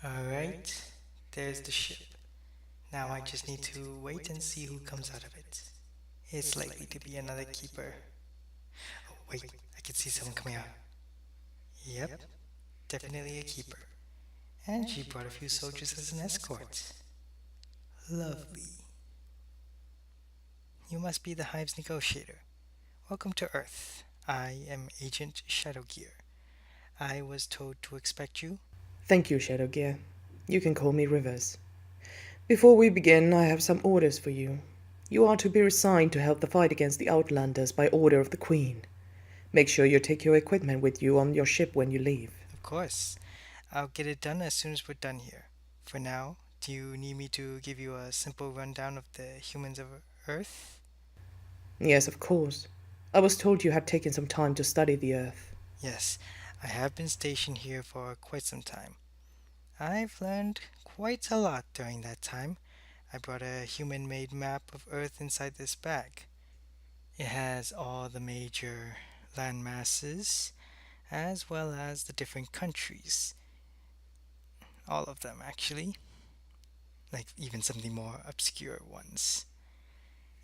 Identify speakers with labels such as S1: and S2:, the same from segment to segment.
S1: Alright, there's the ship. Now I just need to wait and see who comes out of it. It's likely to be another keeper. Oh, wait, I can see someone coming out. Yep, definitely a keeper. And she brought a few soldiers as an escort. Lovely. You must be the Hive's negotiator. Welcome to Earth. I am Agent Shadowgear. I was told to expect you.
S2: Thank you, Shadowgear. You can call me Rivers. Before we begin, I have some orders for you. You are to be assigned to help the fight against the Outlanders by order of the Queen. Make sure you take your equipment with you on your ship when you leave.
S1: Of course. I'll get it done as soon as we're done here. For now, do you need me to give you a simple rundown of the humans of Earth?
S2: Yes, of course. I was told you had taken some time to study the Earth.
S1: Yes, I have been stationed here for quite some time. I've learned quite a lot during that time. I brought a human made map of Earth inside this bag. It has all the major land masses as well as the different countries. All of them, actually, like even some of the more obscure ones.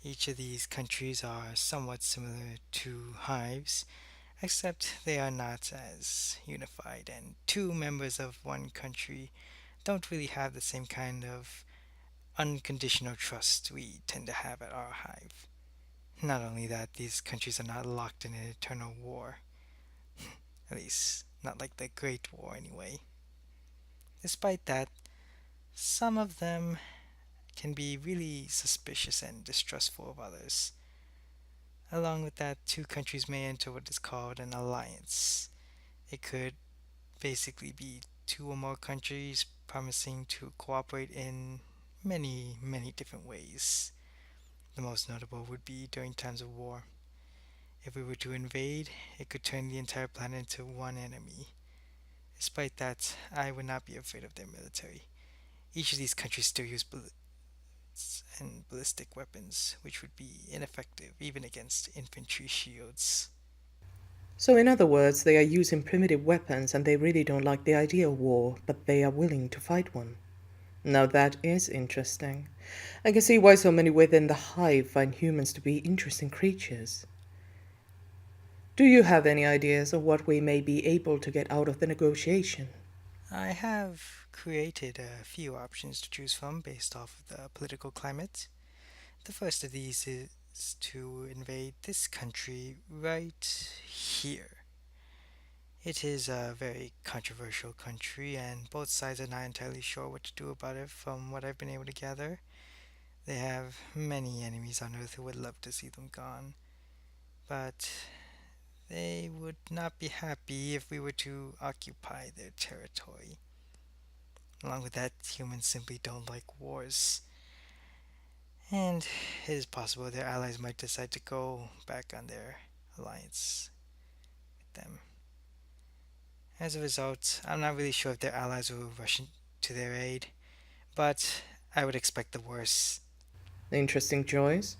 S1: Each of these countries are somewhat similar to hives, except they are not as unified, and two members of one country don't really have the same kind of unconditional trust we tend to have at our hive. Not only that, these countries are not locked in an eternal war. At least, not like the Great War, anyway. Despite that, some of them can be really suspicious and distrustful of others. Along with that, two countries may enter what is called an alliance. It could basically be two or more countries promising to cooperate in many, many different ways. The most notable would be during times of war. If we were to invade, it could turn the entire planet into one enemy. Despite that, I would not be afraid of their military. Each of these countries still use bullets and ballistic weapons, which would be ineffective even against infantry shields.
S2: So, in other words, they are using primitive weapons and they really don't like the idea of war, but they are willing to fight one. Now that is interesting. I can see why so many within the hive find humans to be interesting creatures. Do you have any ideas of what we may be able to get out of the negotiation?
S1: I have created a few options to choose from based off of the political climate. The first of these is to invade this country right here. It is a very controversial country, and both sides are not entirely sure what to do about it from what I've been able to gather. They have many enemies on Earth who would love to see them gone, but they would not be happy if we were to occupy their territory. Along with that, humans simply don't like wars, and it is possible their allies might decide to go back on their alliance with them. As a result, I'm not really sure if their allies will rush to their aid, but I would expect the worst.
S2: Interesting choice.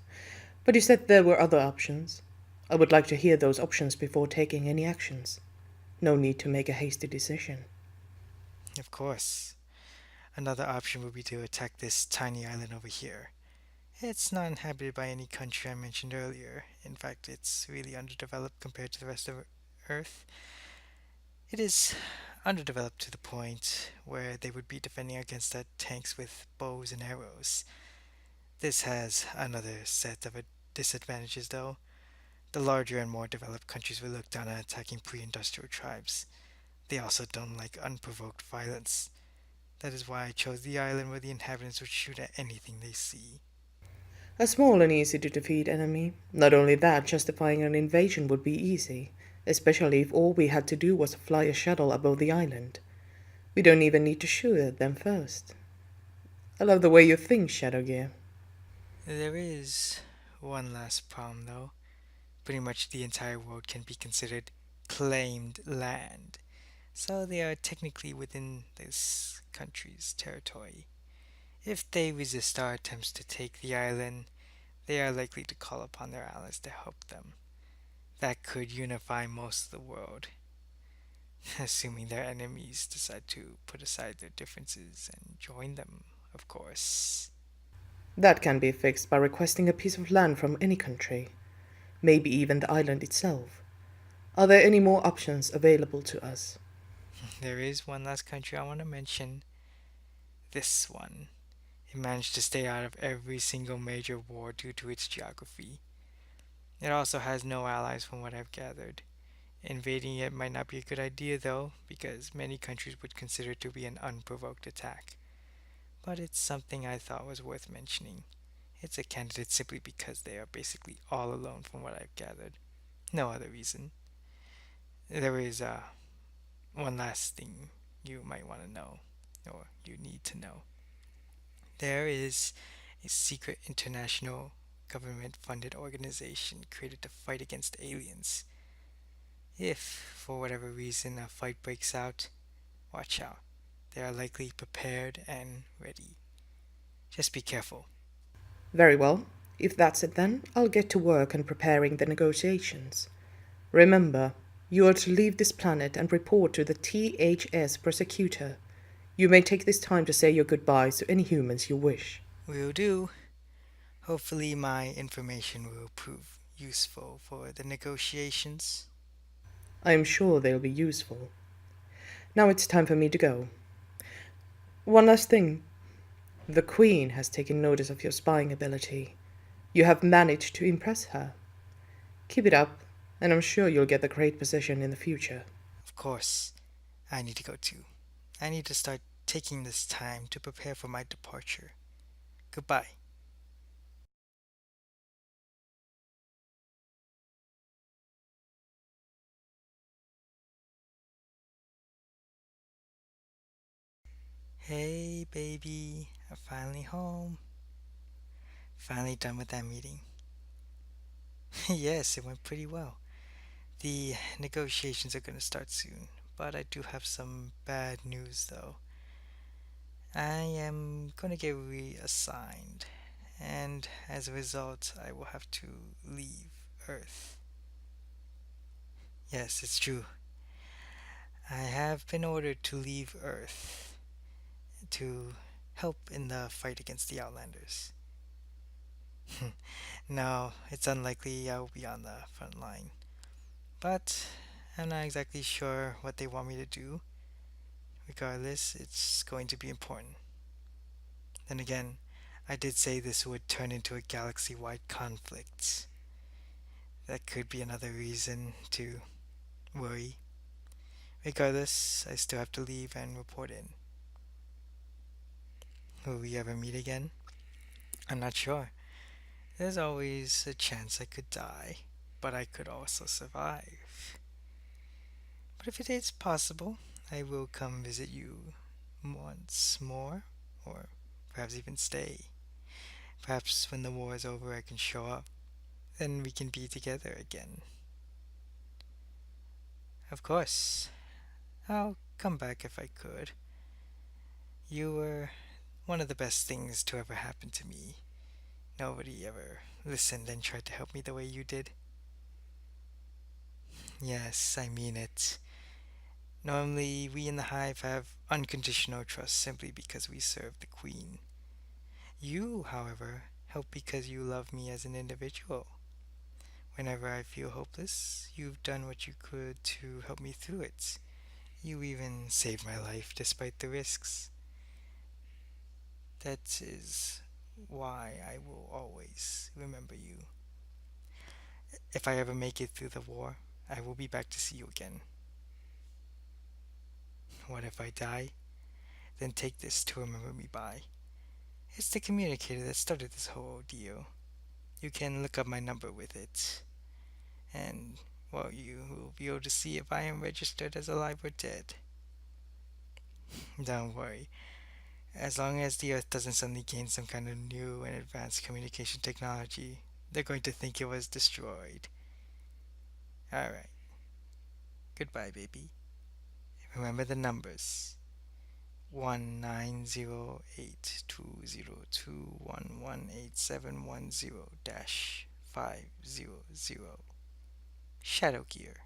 S2: But you said there were other options. I would like to hear those options before taking any actions. No need to make a hasty decision.
S1: Of course, another option would be to attack this tiny island over here. It's not inhabited by any country I mentioned earlier. In fact, it's really underdeveloped compared to the rest of Earth. It is underdeveloped to the point where they would be defending against the tanks with bows and arrows. This has another set of disadvantages, though. The larger and more developed countries will look down on attacking pre industrial tribes. They also don't like unprovoked violence. That is why I chose the island where the inhabitants would shoot at anything they see.
S2: A small and easy to defeat enemy. Not only that, justifying an invasion would be easy, especially if all we had to do was fly a shuttle above the island. We don't even need to shoot at them first. I love the way you think, Shadowgear.
S1: There is one last problem, though. Pretty much the entire world can be considered claimed land, so they are technically within this country's territory. If they resist our attempts to take the island, they are likely to call upon their allies to help them. That could unify most of the world. Assuming their enemies decide to put aside their differences and join them, of course.
S2: That can be fixed by requesting a piece of land from any country, maybe even the island itself. Are there any more options available to us?
S1: There is one last country I want to mention, this one. It managed to stay out of every single major war due to its geography. It also has no allies from what I've gathered. Invading it might not be a good idea though, because many countries would consider it to be an unprovoked attack. But it's something I thought was worth mentioning. It's a candidate simply because they are basically all alone from what I've gathered. No other reason. There is one last thing you might want to know, or you need to know. There is a secret international government funded organization created to fight against aliens. If, for whatever reason, a fight breaks out, watch out. They are likely prepared and ready. Just be careful.
S2: Very well. If that's it then, I'll get to work on preparing the negotiations. Remember, you are to leave this planet and report to the THS prosecutor. You may take this time to say your goodbyes to any humans you wish.
S1: Will do. Hopefully, my information will prove useful for the negotiations.
S2: I am sure they'll be useful. Now it's time for me to go. One last thing. The Queen has taken notice of your spying ability. You have managed to impress her. Keep it up, and I'm sure you'll get a great position in the future.
S1: Of course, I need to go too. I need to start taking this time to prepare for my departure. Goodbye. Hey, baby, I'm finally home. Finally done with that meeting. Yes, it went pretty well. The negotiations are going to start soon, but I do have some bad news though. I am going to get reassigned, and as a result, I will have to leave Earth. Yes, it's true. I have been ordered to leave Earth to help in the fight against the Outlanders. No, it's unlikely I will be on the front line, but I'm not exactly sure what they want me to do. Regardless, it's going to be important. Then again, I did say this would turn into a galaxy wide conflict. That could be another reason to worry. Regardless, I still have to leave and report in. Will we ever meet again? I'm not sure. There's always a chance I could die, but I could also survive. But if it is possible, I will come visit you once more, or perhaps even stay. Perhaps when the war is over, I can show up. Then we can be together again. Of course, I'll come back if I could. You were one of the best things to ever happen to me. Nobody ever listened and tried to help me the way you did. Yes, I mean it. Normally, we in the Hive have unconditional trust simply because we serve the Queen. You, however, help because you love me as an individual. Whenever I feel hopeless, you've done what you could to help me through it. You even saved my life despite the risks. That is why I will always remember you. If I ever make it through the war, I will be back to see you again. What if I die? Then take this to remember me by. It's the communicator that started this whole ordeal. You can look up my number with it, and, well, you will be able to see if I am registered as alive or dead. Don't worry. As long as the Earth doesn't suddenly gain some kind of new and advanced communication technology, they're going to think it was destroyed. Alright. Goodbye, baby. Remember the numbers. 19082021187110-500. Shadow Gear.